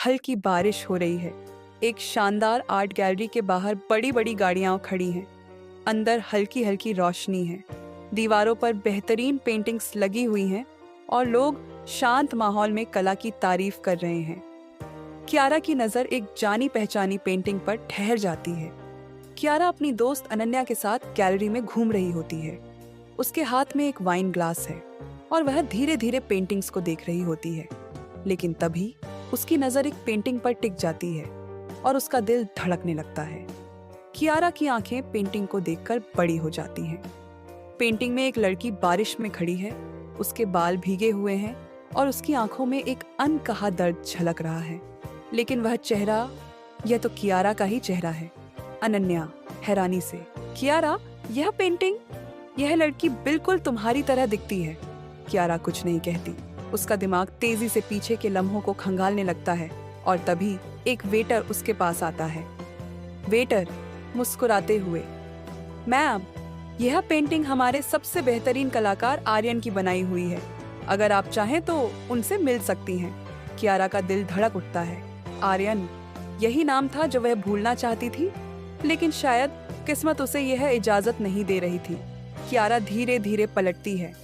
हल्की बारिश हो रही है। एक शानदार आर्ट गैलरी के बाहर बड़ी बड़ी गाड़ियां खड़ी हैं। अंदर हल्की हल्की रोशनी है। दीवारों पर बेहतरीन पेंटिंग्स लगी हुई हैं और लोग शांत माहौल में कला की तारीफ कर रहे हैं। कियारा की नज़र एक जानी पहचानी पेंटिंग पर ठहर जाती है। कियारा अपनी दोस्त अनन्या के साथ गैलरी में घूम रही होती है। उसके हाथ में एक वाइन ग्लास है और वह धीरे धीरे पेंटिंग्स को देख रही होती है। लेकिन तभी उसकी नज़र एक पेंटिंग पर टिक जाती है और उसका दिल धड़कने लगता है। कियारा की आंखें पेंटिंग को देखकर बड़ी हो जाती हैं। पेंटिंग में एक लड़की बारिश में खड़ी है। उसके बाल भीगे हुए हैं और उसकी आंखों में एक अनकहा दर्द झलक रहा है। लेकिन वह चेहरा, यह तो कियारा का ही चेहरा है। अनन्या हैरानी से, कियारा, यह पेंटिंग, यह लड़की बिल्कुल तुम्हारी तरह दिखती है। कियारा कुछ नहीं कहती। उसका दिमाग तेजी से पीछे के लम्हों को खंगालने लगता है और तभी एक वेटर उसके पास आता है। वेटर मुस्कुराते हुए, मैम, यह पेंटिंग हमारे सबसे बेहतरीन कलाकार आर्यन की बनाई हुई है। अगर आप चाहें तो उनसे मिल सकती हैं। कियारा का दिल धड़क उठता है। आर्यन, यही नाम था जो वह भूलना चाहती थी, लेकिन शायद किस्मत उसे यह इजाजत नहीं दे रही थी। कियारा धीरे धीरे पलटती है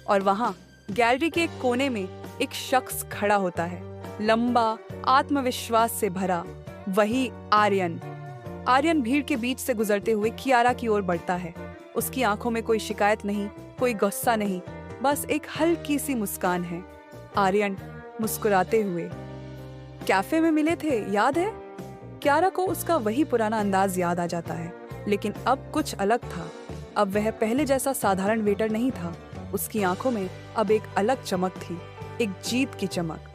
और वहां गैलरी के एक कोने में एक शख्स खड़ा होता है, लंबा, आत्मविश्वास से भरा, वही आर्यन। आर्यन भीड़ के बीच से गुजरते हुए कियारा की ओर बढ़ता है। उसकी आंखों में कोई शिकायत नहीं, कोई गुस्सा नहीं, बस एक हल्की सी मुस्कान है। आर्यन मुस्कुराते हुए, कैफे में मिले थे, याद है? कियारा को उसका वही पुराना अंदाज याद आ जाता है, लेकिन अब कुछ अलग था। अब वह पहले जैसा साधारण वेटर नहीं था। उसकी आंखों में अब एक अलग चमक थी, एक जीत की चमक।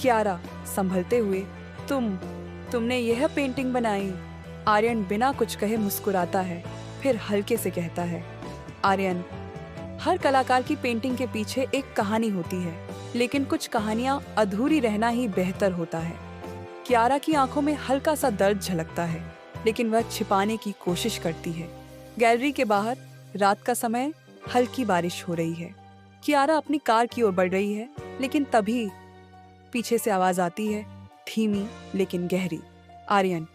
कियारा संभलते हुए, तुमने यह पेंटिंग बनाई? आर्यन बिना कुछ कहे मुस्कुराता है, फिर हल्के से कहता है, आर्यन, हर कलाकार की पेंटिंग के पीछे एक कहानी होती है, लेकिन कुछ कहानियां अधूरी रहना ही बेहतर होता है। कियारा की आंखों में हल्का सा दर्द झलकता है, लेकिन वह छिपाने की कोशिश करती है। गैलरी के बाहर रात का समय, हल्की बारिश हो रही है। कियारा अपनी कार की ओर बढ़ रही है, लेकिन तभी पीछे से आवाज आती है, धीमी लेकिन गहरी, आर्यन,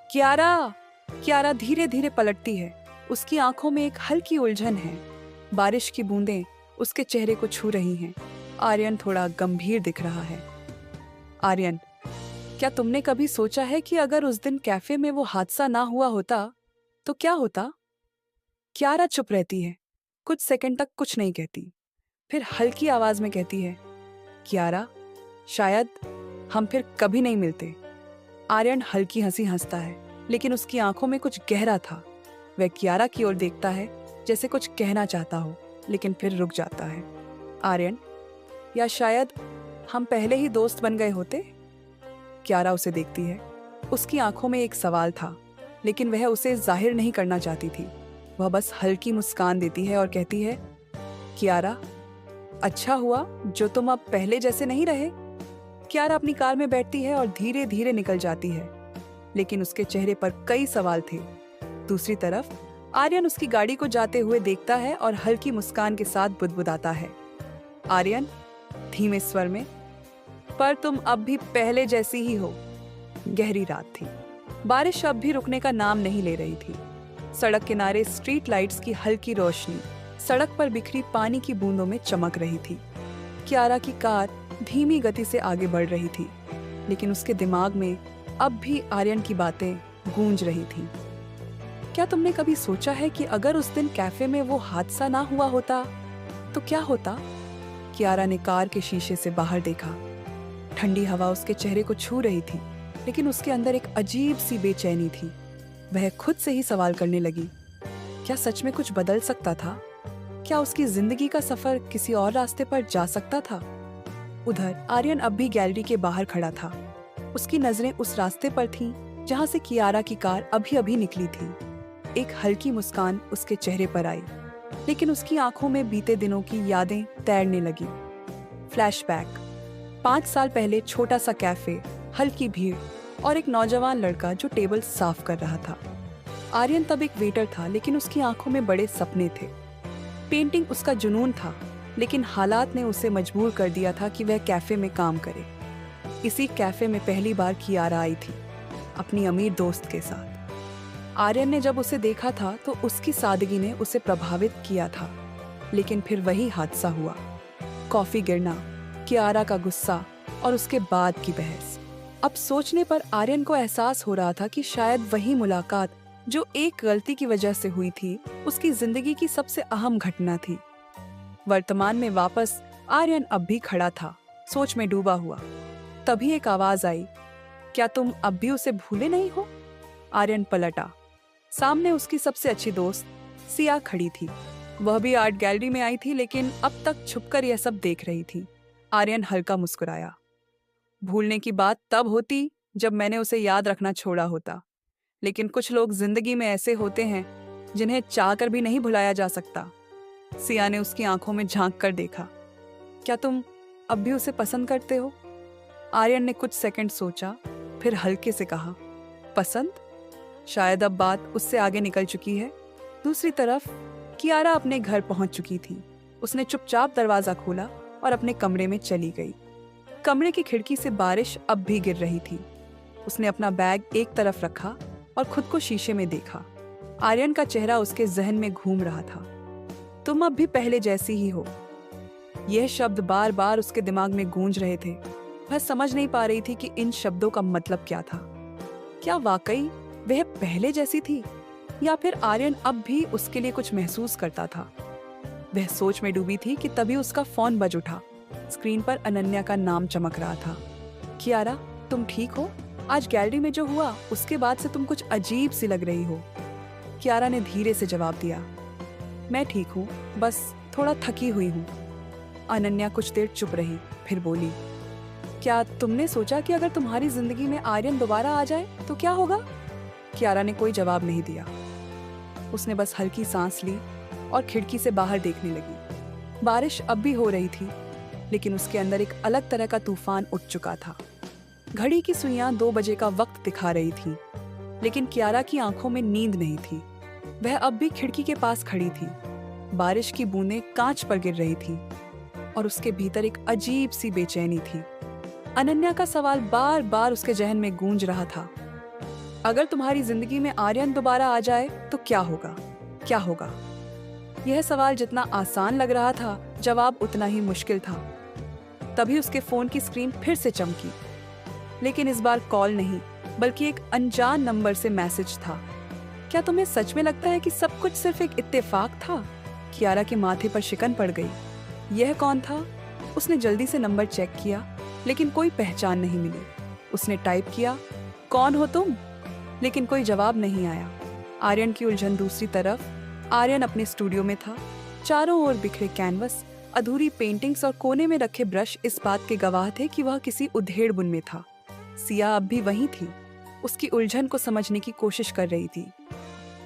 कियारा। कियारा धीरे धीरे पलटती है। उसकी आंखों में एक हल्की उलझन है। बारिश की बूंदें उसके चेहरे को छू रही हैं। आर्यन थोड़ा गंभीर दिख रहा है। आर्यन, क्या तुमने कभी सोचा है कि अगर उस दिन कैफे में वो हादसा ना हुआ होता तो क्या होता? कियारा चुप रहती है, कुछ सेकंड तक कुछ नहीं कहती। फिर हल्की आवाज में कहती है, कियारा, शायद हम फिर कभी नहीं मिलते। आर्यन हल्की हंसी हंसता है, लेकिन उसकी आंखों में कुछ गहरा था। वह कियारा की ओर देखता है, जैसे कुछ कहना चाहता हो, लेकिन फिर रुक जाता है। आर्यन, या शायद हम पहले ही दोस्त बन गए होते? कियारा उसे देखती है। उसकी आंखों में एक सवाल था, लेकिन वह उसे जाहिर नहीं करना चाहती थी। वह बस हल्की मुस्कान देती है और कहती है, कियारा, अच्छा हुआ जो तुम अब पहले जैसे नहीं रहे। कियारा अपनी कार में बैठती है और धीरे धीरे निकल जाती है, लेकिन उसके चेहरे पर कई सवाल थे। दूसरी तरफ आर्यन उसकी गाड़ी को जाते हुए देखता है और हल्की मुस्कान के साथ बुदबुदाता है, आर्यन, धीमे स्वर में, पर तुम अब भी पहले जैसी ही हो। गहरी रात थी। बारिश अब भी रुकने का नाम नहीं ले रही थी। सड़क किनारे स्ट्रीट लाइट्स की हल्की रोशनी सड़क पर बिखरी पानी की बूंदों में चमक रही थी। कियारा की कार धीमी गति से आगे बढ़ रही थी, लेकिन उसके दिमाग में अब भी आर्यन की बातें गूंज रही थीं। क्या तुमने कभी सोचा है कि अगर उस दिन कैफे में वो हादसा ना हुआ होता तो क्या होता? कियारा ने कार के शीशे से बाहर देखा। ठंडी हवा उसके चेहरे को छू रही थी, लेकिन उसके अंदर एक अजीब सी बेचैनी थी। वह खुद से ही सवाल करने लगी, क्या सच में कुछ बदल सकता था? क्या उसकी जिंदगी का सफर किसी और रास्ते पर जा सकता था? उधर आर्यन अब भी गैलरी के बाहर खड़ा था। उसकी नजरें उस रास्ते पर थीं जहां से कियारा की कार अभी अभी निकली थी। एक हल्की मुस्कान उसके चेहरे पर आई, लेकिन उसकी आंखों में बीते दिनों की यादें तैरने लगी। फ्लैशबैक, 5 साल पहले छोटा सा कैफे, हल्की भीड़ और एक नौजवान लड़का जो टेबल साफ कर रहा था। आर्यन तब एक वेटर था, लेकिन उसकी आंखों में बड़े सपने थे। पेंटिंग उसका जुनून था, लेकिन हालात ने उसे मजबूर कर दिया था कि वह कैफे में काम करे। इसी कैफे में पहली बार कियारा आई थी, अपनी अमीर दोस्त के साथ। आर्यन ने जब उसे देखा था तो उसकी सादगी ने उसे प्रभावित किया था, लेकिन फिर वही हादसा हुआ। कॉफी गिरना, कियारा का गुस्सा और उसके बाद की बहस। अब सोचने पर आर्यन को एहसास हो रहा था कि शायद वही मुलाकात जो एक गलती की वजह से हुई थी, उसकी जिंदगी की सबसे अहम घटना थी। वर्तमान में वापस आर्यन अब भी खड़ा था, सोच में डूबा हुआ। तभी एक आवाज आई, क्या तुम अब भी उसे भूले नहीं हो? आर्यन पलटा। सामने उसकी सबसे अच्छी दोस्त सिया खड़ी थी। वह भी आर्ट गैलरी में आई थी, लेकिन अब तक छुपकर यह सब देख रही थी। आर्यन हल्का मुस्कुराया। भूलने की बात तब होती जब मैंने उसे याद रखना छोड़ा होता, लेकिन कुछ लोग जिंदगी में ऐसे होते हैं जिन्हें चाहकर भी नहीं भुलाया जा सकता। सिया ने उसकी आंखों में झांक कर देखा। क्या तुम अब भी उसे पसंद करते हो? आर्यन ने कुछ सेकंड सोचा, फिर हल्के से कहा, पसंद? शायद अब बात उससे आगे निकल चुकी है। दूसरी तरफ कियारा अपने घर पहुंच चुकी थी। उसने चुपचाप दरवाजा खोला और अपने कमरे में चली गई। कमरे की खिड़की से बारिश अब भी गिर रही थी। उसने अपना बैग एक तरफ रखा और खुद को शीशे में देखा। आर्यन का चेहरा उसके जहन में घूम रहा था। तुम अब भी पहले जैसी ही हो। यह शब्द बार बार उसके दिमाग में गूंज रहे थे। वह समझ नहीं पा रही थी कि इन शब्दों का मतलब क्या था। क्या वाकई वह पहले जैसी थी, या फिर आर्यन अब भी उसके लिए कुछ महसूस करता था? वह सोच में डूबी थी कि तभी उसका फोन बज उठा। स्क्रीन पर अनन्या का नाम चमक रहा था। कियारा, तुम ठीक हो? आज गैलरी में जो हुआ उसके बाद से तुम कुछ अजीब सी लग रही हो। कियारा ने धीरे से जवाब दिया, मैं ठीक हूँ, बस थोड़ा थकी हुई हूँ। अनन्या कुछ देर चुप रही, फिर बोली, क्या तुमने सोचा कि अगर तुम्हारी जिंदगी में आर्यन दोबारा आ जाए तो क्या होगा? कियारा ने कोई जवाब नहीं दिया। उसने बस हल्की सांस ली और खिड़की से बाहर देखने लगी। बारिश अब भी हो रही थी, लेकिन उसके अंदर एक अलग तरह का तूफान उठ चुका था। घड़ी की सुइयां 2 बजे का वक्त दिखा रही थी, लेकिन कियारा की आंखों में नींद नहीं थी। वह अब भी खिड़की के पास खड़ी थी। बारिश की बूंदें कांच पर गिर रही थी और उसके भीतर एक अजीब सी बेचैनी थी। अनन्या का सवाल बार बार उसके जहन में गूंज रहा था, अगर तुम्हारी जिंदगी में आर्यन दोबारा आ जाए तो क्या होगा? क्या होगा? यह सवाल जितना आसान लग रहा था, जवाब उतना ही मुश्किल था। तभी उसके फोन की स्क्रीन फिर से चमकी, लेकिन इस बार कॉल नहीं, बल्कि एक अनजान नंबर से मैसेज था। क्या तुम्हें सच में लगता है कि सब कुछ सिर्फ एक इत्तेफाक था? कियारा के माथे पर शिकन पड़ गई। यह कौन था? उसने जल्दी से नंबर चेक किया, लेकिन कोई पहचान नहीं मिली। उसने टाइप किया, कौन हो तुम? लेकिन कोई जवाब नहीं आया। आर्यन की उलझन दूसरी तरफ। आर्यन अपने स्टूडियो में था। चारों ओर बिखरे कैनवस, अधूरी पेंटिंग्स और कोने में रखे ब्रश इस बात के गवाह थे कि वह किसी उधेड़-बुन में था। सिया अब भी वहीं थी, उसकी उलझन को समझने की कोशिश कर रही थी।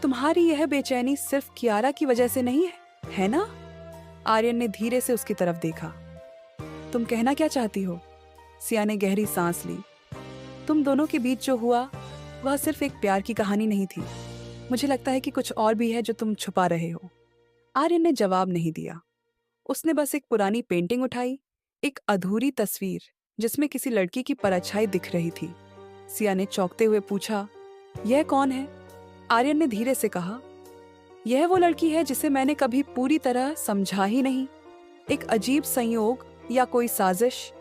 तुम्हारी यह बेचैनी सिर्फ कियारा की वजह से नहीं है ना? आर्यन ने धीरे से उसकी तरफ देखा। तुम कहना क्या चाहती हो? सिया ने गहरी सांस ली। तुम दोनों के बीच जो हुआ वह सिर्फ एक प्यार की कहानी नहीं थी। मुझे लगता है कि कुछ और भी है जो तुम छुपा रहे हो। आर्यन ने जवाब नहीं दिया। उसने बस एक पुरानी पेंटिंग उठाई, एक अधूरी तस्वीर जिसमें किसी लड़की की परछाई दिख रही थी। सिया ने चौंकते हुए पूछा, यह कौन है? आर्यन ने धीरे से कहा, यह वो लड़की है जिसे मैंने कभी पूरी तरह समझा ही नहीं। एक अजीब संयोग या कोई साजिश।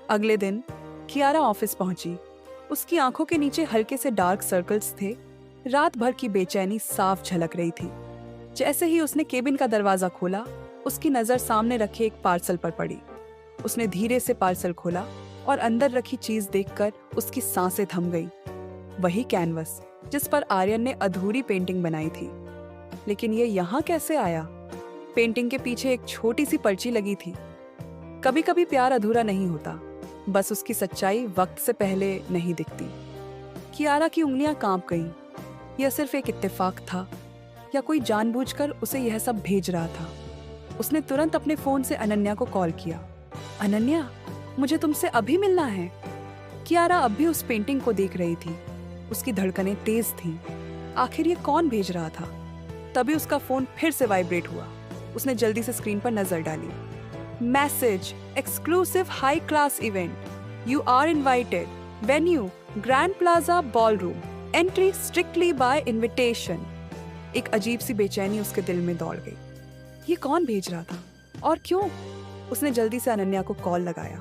अगले दिन कियारा ऑफिस पहुंची। उसकी आंखों के नीचे हल्के से डार्क सर्कल्स थे। रात भर की बेचैनी साफ झलक रही थी। जैसे ही उसने केबिन का दरवाजा खोला, उसकी नजर सामने रखे एक पार्सल पर पड़ी। उसने धीरे से पार्सल खोला और अंदर रखी चीज देखकर उसकी सांसें थम गई। वही कैनवस जिस पर आर्यन ने अधूरी पेंटिंग बनाई थी। लेकिन ये यहाँ कैसे आया? पेंटिंग के पीछे एक छोटी सी पर्ची लगी थी। कभी कभी प्यार अधूरा नहीं होता, बस उसकी सच्चाई वक्त से पहले नहीं दिखती। कियारा की उंगलियां कांप गईं। यह सिर्फ एक इत्तेफाक था, या कोई जानबूझकर उसे यह सब भेज रहा था? उसने तुरंत अपने फोन से अनन्या को कॉल किया। अनन्या, मुझे तुमसे अभी मिलना है। कियारा अब भी उस पेंटिंग को देख रही थी। उसकी धड़कनें तेज थीं। आखिर ये कौन भेज रहा था? तभी उसका फोन फिर से वाइब्रेट हुआ। उसने जल्दी से स्क्रीन पर नजर डाली। Message, exclusive high class event. You are invited, venue grand plaza ballroom, entry strictly by invitation. एक अजीब सी बेचैनी उसके दिल में दौड़ गई। ये कौन भेज रहा था और क्यों? उसने जल्दी से अनन्या को कॉल लगाया।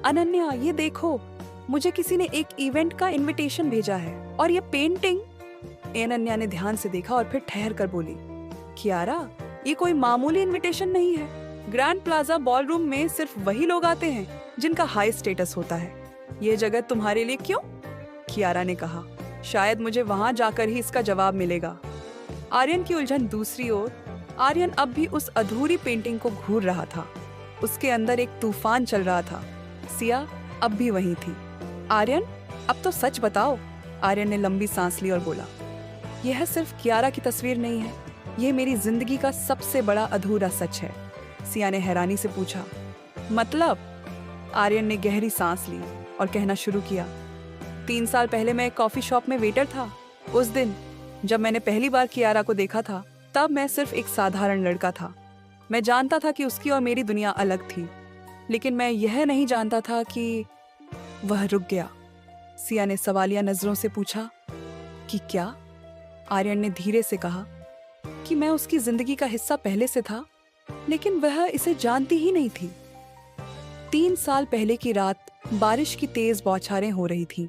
अनन्या, ये देखो, मुझे किसी ने एक इवेंट का इनविटेशन भेजा है और ये पेंटिंग। अनन्या ने ध्यान से देखा और फिर ठहर कर बोली, कियारा, ये कोई मामूली इनविटेशन नहीं है। ग्रैंड प्लाजा बॉलरूम में सिर्फ वही लोग आते हैं जिनका हाई स्टेटस होता है। ये जगह तुम्हारे लिए क्यों? कियारा ने कहा, शायद मुझे वहां जाकर ही इसका जवाब मिलेगा। आर्यन की उलझन दूसरी ओर। आर्यन अब भी उस अधूरी पेंटिंग को घूर रहा था। उसके अंदर एक तूफान चल रहा था। सिया अब भी वहीं थी। आर्यन, अब तो सच बताओ। आर्यन ने लंबी सांस ली और बोला, यह सिर्फ कियारा की तस्वीर नहीं है, यह मेरी जिंदगी का सबसे बड़ा अधूरा सच है। सिया ने हैरानी से पूछा, मतलब? आर्यन ने गहरी सांस ली और कहना शुरू किया, 3 साल पहले मैं एक कॉफी शॉप में वेटर था। उस दिन जब मैंने पहली बार कियारा को देखा था, तब मैं सिर्फ एक साधारण लड़का था। मैं जानता था कि उसकी और मेरी दुनिया अलग थी, लेकिन मैं यह नहीं जानता था कि वह रुक गया। सिया ने सवालिया नजरों से पूछा, कि क्या? आर्यन ने धीरे से कहा कि मैं उसकी जिंदगी का हिस्सा पहले से था, लेकिन वह इसे जानती ही नहीं थी। 3 साल पहले की रात बारिश की तेज बौछारें हो रही थी।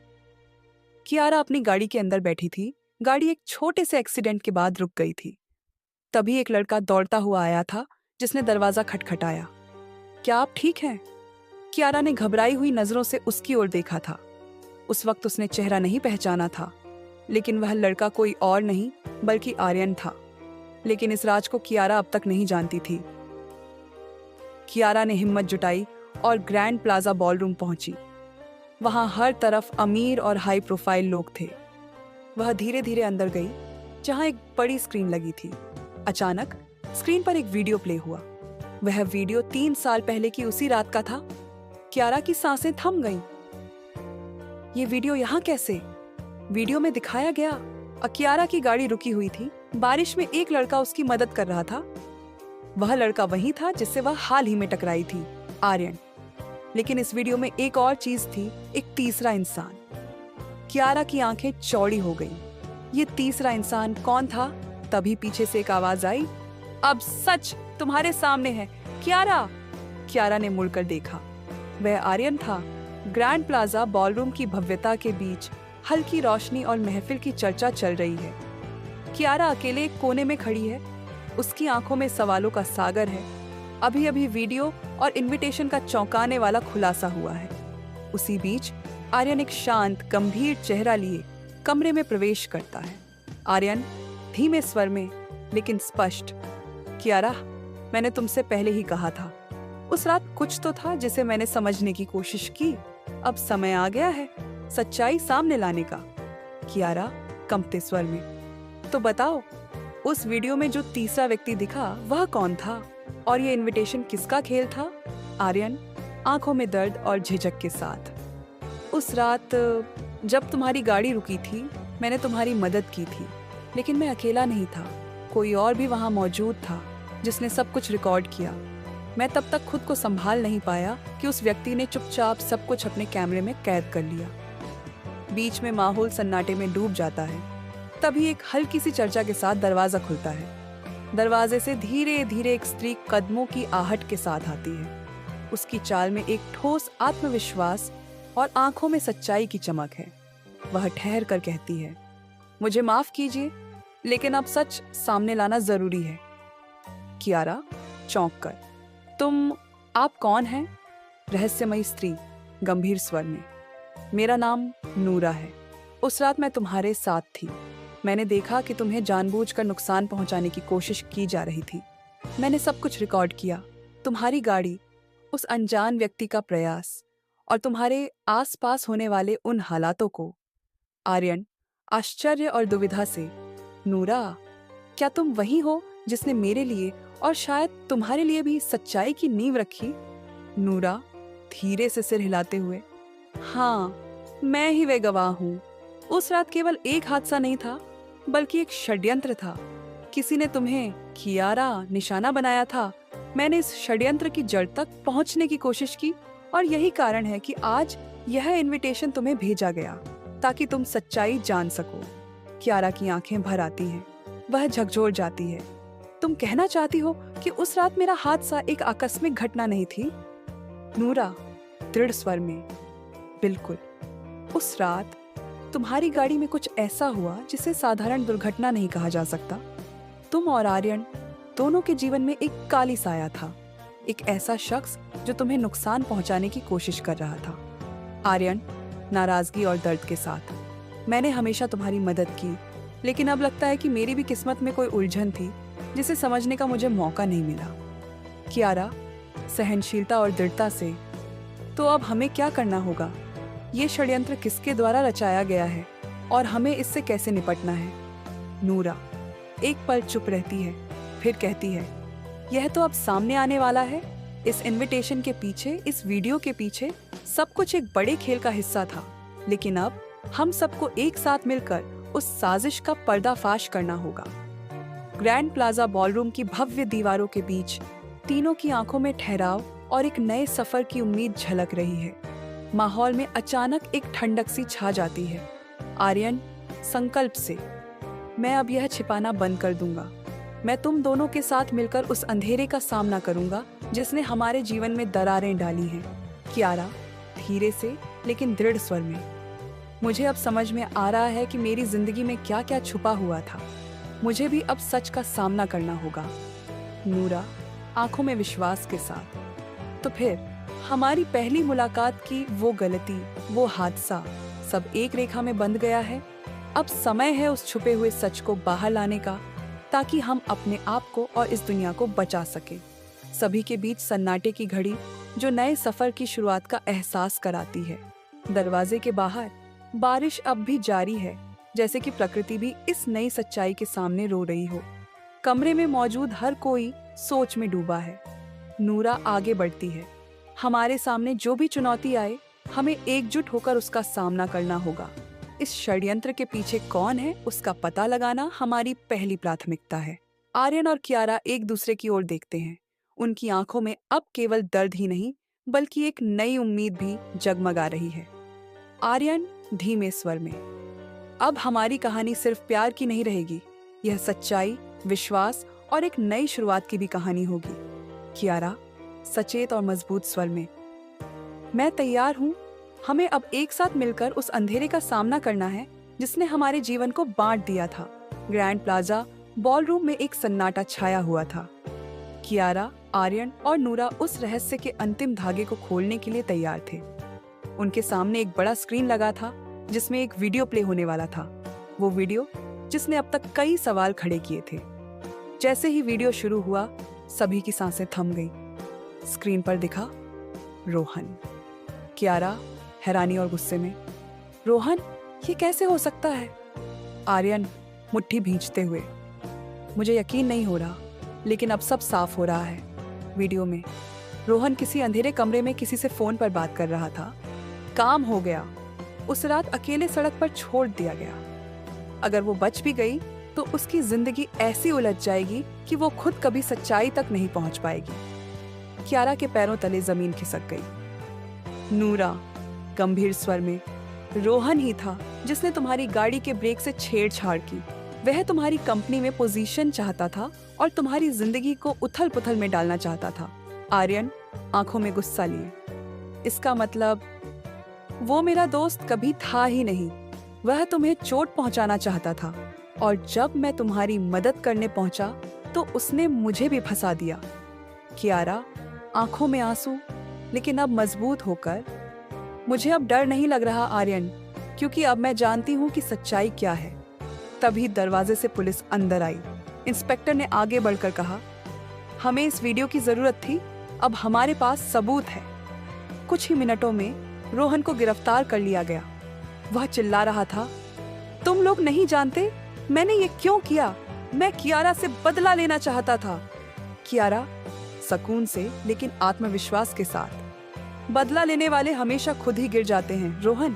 कियारा अपनी गाड़ी के अंदर बैठी थी। गाड़ी एक छोटे से एक्सीडेंट के बाद रुक गई थी। तभी एक लड़का दौड़ता हुआ आया था, जिसने दरवाजा खटखटाया। क्या आप ठीक हैं? कियारा ने घबराई हुई नजरों से उसकी ओर देखा था। उस वक्त उसने चेहरा नहीं पहचाना था, लेकिन वह लड़का कोई और नहीं बल्कि आर्यन था। लेकिन इस राज को कियारा अब तक नहीं जानती थी। कियारा ने हिम्मत जुटाई और ग्रैंड प्लाजा बॉलरूम पहुंची। वहां हर तरफ अमीर और हाई प्रोफाइल लोग थे। वह धीरे धीरे अंदर गई, जहां एक बड़ी स्क्रीन लगी थी। अचानक स्क्रीन पर एक वीडियो प्ले हुआ। वह वीडियो 3 साल पहले की उसी रात का था। कियारा की सांसें थम गईं। ये वीडियो यहाँ कैसे? वीडियो में दिखाया गया, कियारा की गाड़ी रुकी हुई थी। बारिश में एक लड़का उसकी मदद कर रहा था। वह लड़का वही था जिससे वह हाल ही में टकराई थी, आर्यन। लेकिन इस वीडियो में एक और चीज थी, एक तीसरा इंसान। कियारा की आंखें चौड़ी हो गईं। ये तीसरा इंसान कौन था? तभी पीछे से एक आवाज आई, अब सच तुम्हारे सामने है, कियारा। कियारा ने मुड़कर देखा। वह आर्यन था। ग्रैंड प्लाजा बॉलरूम की भव्यता के बीच हल्की रोशनी और महफिल की चर्चा चल रही है। कियारा अकेले एक कोने में खड़ी है। उसकी आंखों में सवालों का सागर है। अभी अभी वीडियो और इनविटेशन का चौंकाने वाला खुलासा हुआ है। उसी बीच आर्यन एक शांत गंभीर चेहरा लिए कमरे में प्रवेश करता है। आर्यन धीमे स्वर में लेकिन स्पष्ट, कियारा, मैंने तुमसे पहले ही कहा था। उस रात कुछ तो था जिसे मैंने समझने की कोशिश की। अब समय आ गया है सच्चाई सामने लाने का। कियारा कंपते स्वर में, तो बताओ, उस वीडियो में जो तीसरा व्यक्ति दिखा वह कौन था और ये इनविटेशन किसका खेल था? आर्यन आंखों में दर्द और झिझक के साथ, उस रात जब तुम्हारी गाड़ी रुकी थी, मैंने तुम्हारी मदद की थी, लेकिन मैं अकेला नहीं था। कोई और भी वहां मौजूद था जिसने सब कुछ रिकॉर्ड किया। मैं तब तक खुद को संभाल नहीं पाया कि उस व्यक्ति ने चुपचाप सब कुछ अपने कैमरे में कैद कर लिया। बीच में माहौल सन्नाटे में डूब जाता है। तभी एक हल्की सी चर्चा के साथ दरवाजा खुलता है। दरवाजे से धीरे धीरे एक स्त्री कदमों की आहट के साथ आती है। उसकी चाल में एक ठोस आत्मविश्वास और आंखों में सच्चाई की चमक है। वह ठहर कर कहती है, मुझे माफ कीजिए, लेकिन अब सच सामने लाना जरूरी है। कियारा चौंक कर, आप कौन हैं? रहस्यमयी स्त्री गंभीर स्वर में, मेरा नाम नूरा है। उस रात मैं तुम्हारे साथ थी। मैंने देखा कि तुम्हें जानबूझकर नुकसान पहुंचाने की कोशिश की जा रही थी। मैंने सब कुछ रिकॉर्ड किया, तुम्हारी गाड़ी, उस अनजान व्यक्ति का प्रयास और तुम्हारे आसपास होने वाले उन हालातों को। आर्यन आश्चर्य और दुविधा से, नूरा, क्या तुम वही हो जिसने मेरे लिए और शायद तुम्हारे लिए भी सच्चाई की नींव रखी? नूरा धीरे से सिर हिलाते हुए, हाँ, मैं ही वे गवाह हूँ। उस रात केवल एक हादसा नहीं था, बल्कि एक षड्यंत्र था। किसी ने तुम्हें, कियारा, निशाना बनाया था। मैंने इस षड्यंत्र की जड़ तक पहुंचने की कोशिश की और यही कारण है कि आज यह इनविटेशन तुम्हें भेजा गया ताकि तुम सच्चाई जान सको। कियारा की आंखें भर आती हैं, वह झकझोर जाती है। तुम कहना चाहती हो कि उस रात मेरा हादसा एक आकस्मिक घटना नहीं थी? नूरा दृढ़ स्वर में, बिल्कुल। उस रात तुम्हारी गाड़ी में कुछ ऐसा हुआ जिसे साधारण दुर्घटना नहीं कहा जा सकता। तुम और आर्यन दोनों के जीवन में एक काली साया था, एक ऐसा शख्स जो तुम्हें नुकसान पहुंचाने की कोशिश कर रहा था। आर्यन नाराजगी और दर्द के साथ, मैंने हमेशा तुम्हारी मदद की, लेकिन अब लगता है कि मेरी भी किस्मत में कोई उलझन थी जिसे समझने का मुझे मौका नहीं मिला। कियारा सहनशीलता और दृढ़ता से, तो अब हमें क्या करना होगा? ये षड्यंत्र किसके द्वारा रचाया गया है और हमें इससे कैसे निपटना है? नूरा एक पल चुप रहती है, फिर कहती है, यह तो अब सामने आने वाला है। इस इनविटेशन के पीछे, इस वीडियो के पीछे सब कुछ एक बड़े खेल का हिस्सा था, लेकिन अब हम सबको एक साथ मिलकर उस साजिश का पर्दाफाश करना होगा। ग्रैंड प्लाजा बॉलरूम की भव्य दीवारों के बीच तीनों की आंखों में ठहराव और एक नए सफर की उम्मीद झलक रही है। माहौल में अचानक एक ठंडक सी छा जाती है। आर्यन संकल्प से, मैं अब यह छिपाना बंद कर दूंगा। मैं तुम दोनों के साथ मिलकर उस अंधेरे का सामना करूंगा जिसने हमारे जीवन में दरारें डाली हैं। कियारा धीरे से लेकिन दृढ़ स्वर में, मुझे अब समझ में आ रहा है कि मेरी जिंदगी में क्या क्या छुपा हुआ था। मुझे भी अब सच का सामना करना होगा। नूरा आंखों में विश्वास के साथ, तो फिर हमारी पहली मुलाकात की वो गलती, वो हादसा सब एक रेखा में बंध गया है। अब समय है उस छुपे हुए सच को बाहर लाने का, ताकि हम अपने आप को और इस दुनिया को बचा सके। सभी के बीच सन्नाटे की घड़ी जो नए सफर की शुरुआत का एहसास कराती है। दरवाजे के बाहर बारिश अब भी जारी है, जैसे कि प्रकृति भी इस नई सच्चाई के सामने रो रही हो। कमरे में मौजूद हर कोई सोच में डूबा है। नूरा आगे बढ़ती है, हमारे सामने जो भी चुनौती आए, हमें एकजुट होकर उसका सामना करना होगा। इस षड्यंत्र के पीछे कौन है, उसका पता लगाना हमारी पहली प्राथमिकता है। आर्यन और कियारा एक दूसरे की ओर देखते हैं। उनकी आंखों में अब केवल दर्द ही नहीं, बल्कि एक नई उम्मीद भी जगमगा रही है। आर्यन धीमे स्वर में, अब हमारी कहानी सिर्फ प्यार की नहीं रहेगी, यह सच्चाई, विश्वास और एक नई शुरुआत की भी कहानी होगी। कियारा सचेत और मजबूत स्वर में, मैं तैयार हूँ। हमें अब एक साथ मिलकर उस अंधेरे का सामना करना है जिसने हमारे जीवन को बांट दिया था। ग्रैंड प्लाजा बॉलरूम में एक सन्नाटा छाया हुआ था। कियारा, आर्यन और नूरा उस रहस्य के अंतिम धागे को खोलने के लिए तैयार थे। उनके सामने एक बड़ा स्क्रीन लगा था जिसमें एक वीडियो प्ले होने वाला था। वो वीडियो जिसने अब तक कई सवाल खड़े किए थे। जैसे ही वीडियो शुरू हुआ, सभी की सांसें थम गई। स्क्रीन पर दिखा रोहन। कियारा हैरानी और गुस्से में, रोहन, ये कैसे हो सकता है? आर्यन मुट्ठी भींचते हुए, मुझे यकीन नहीं हो रहा, लेकिन अब सब साफ हो रहा है। वीडियो में रोहन किसी अंधेरे कमरे में किसी से फोन पर बात कर रहा था। काम हो गया, उस रात अकेले सड़क पर छोड़ दिया गया। अगर वो बच भी गई तो उसकी जिंदगी ऐसी उलझ जाएगी कि वो खुद कभी सच्चाई तक नहीं पहुंच पाएगी। कियारा के पैरों तले जमीन खिसक गई। नूरा गंभीर स्वर में, रोहन ही था जिसने तुम्हारी गाड़ी के ब्रेक से छेड़छाड़ की। वह तुम्हारी कंपनी में पोजीशन चाहता था और तुम्हारी जिंदगी को उथल पुथल में डालना चाहता था। आर्यन आंखों में गुस्सा लिए, इसका मतलब वो मेरा दोस्त कभी था ही नहीं। वह तुम्हें चोट पहुंचाना चाहता था, और जब मैं तुम्हारी मदद करने पहुंचा तो उसने मुझे भी फंसा दिया। कियारा आंखों में आंसू, लेकिन अब मजबूत होकर, मुझे अब डर नहीं लग रहा आर्यन, क्योंकि अब मैं जानती हूँ कि सच्चाई क्या है। तभी दरवाजे से पुलिस अंदर आई। इंस्पेक्टर ने आगे बढ़कर कहा, हमें इस वीडियो की जरूरत थी, अब हमारे पास सबूत है। कुछ ही मिनटों में रोहन को गिरफ्तार कर लिया गया। वह चिल्ला रहा था, तुम लोग नहीं जानते मैंने ये क्यों किया। मैं कियारा से बदला लेना चाहता था। कियारा सुकून से लेकिन आत्मविश्वास के साथ, बदला लेने वाले हमेशा खुद ही गिर जाते हैं रोहन,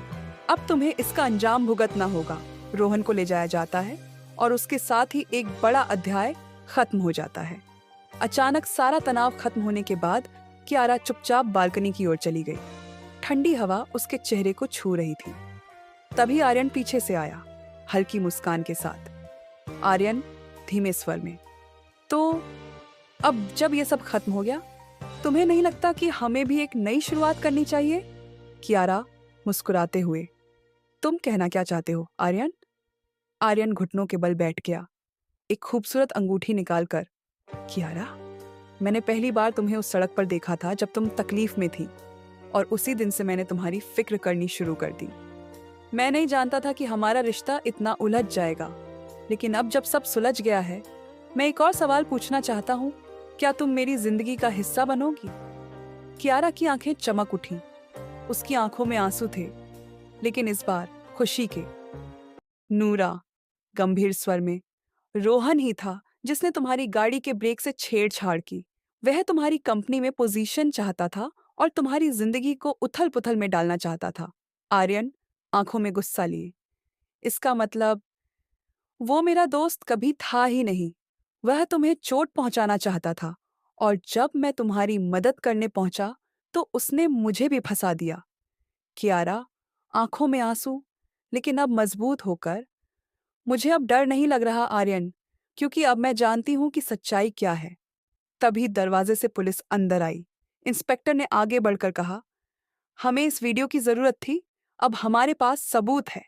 अब तुम्हें इसका अंजाम भुगतना होगा। रोहन को ले जाया जाता है और उसके साथ ही एक बड़ा अध्याय खत्म हो जाता है। अचानक सारा तनाव खत्म होने के बाद कियारा चुपचाप बालकनी की ओर चली गई। ठंडी हवा उसके चेहरे को छू रही थी। तभी आर्यन पीछे से आया, हल्की मुस्कान के साथ। आर्यन धीमे स्वर में, तो अब जब ये सब खत्म हो गया, तुम्हें नहीं लगता कि हमें भी एक नई शुरुआत करनी चाहिए? कियारा मुस्कुराते हुए, तुम कहना क्या चाहते हो आर्यन? आर्यन घुटनों के बल बैठ गया, एक खूबसूरत अंगूठी निकालकर। कियारा, मैंने पहली बार तुम्हें उस सड़क पर देखा था जब तुम तकलीफ में थी, और उसी दिन से मैंने तुम्हारी फिक्र करनी शुरू कर दी। मैं नहीं जानता था कि हमारा रिश्ता इतना उलझ जाएगा, लेकिन अब जब सब सुलझ गया है, मैं एक और सवाल पूछना चाहता हूँ, क्या तुम मेरी जिंदगी का हिस्सा बनोगी? कियारा की आंखें चमक उठी, उसकी आंखों में आंसू थे, लेकिन इस बार खुशी के। नूरा गंभीर स्वर में, रोहन ही था जिसने तुम्हारी गाड़ी के ब्रेक से छेड़छाड़ की। वह तुम्हारी कंपनी में पोजीशन चाहता था और तुम्हारी जिंदगी को उथल पुथल में डालना चाहता था। आर्यन आंखों में गुस्सा लिए, इसका मतलब वो मेरा दोस्त कभी था ही नहीं। वह तुम्हें चोट पहुंचाना चाहता था, और जब मैं तुम्हारी मदद करने पहुंचा तो उसने मुझे भी फंसा दिया। कियारा आंखों में आंसू, लेकिन अब मजबूत होकर, मुझे अब डर नहीं लग रहा आर्यन, क्योंकि अब मैं जानती हूं कि सच्चाई क्या है। तभी दरवाजे से पुलिस अंदर आई। इंस्पेक्टर ने आगे बढ़कर कहा, हमें इस वीडियो की जरूरत थी, अब हमारे पास सबूत है।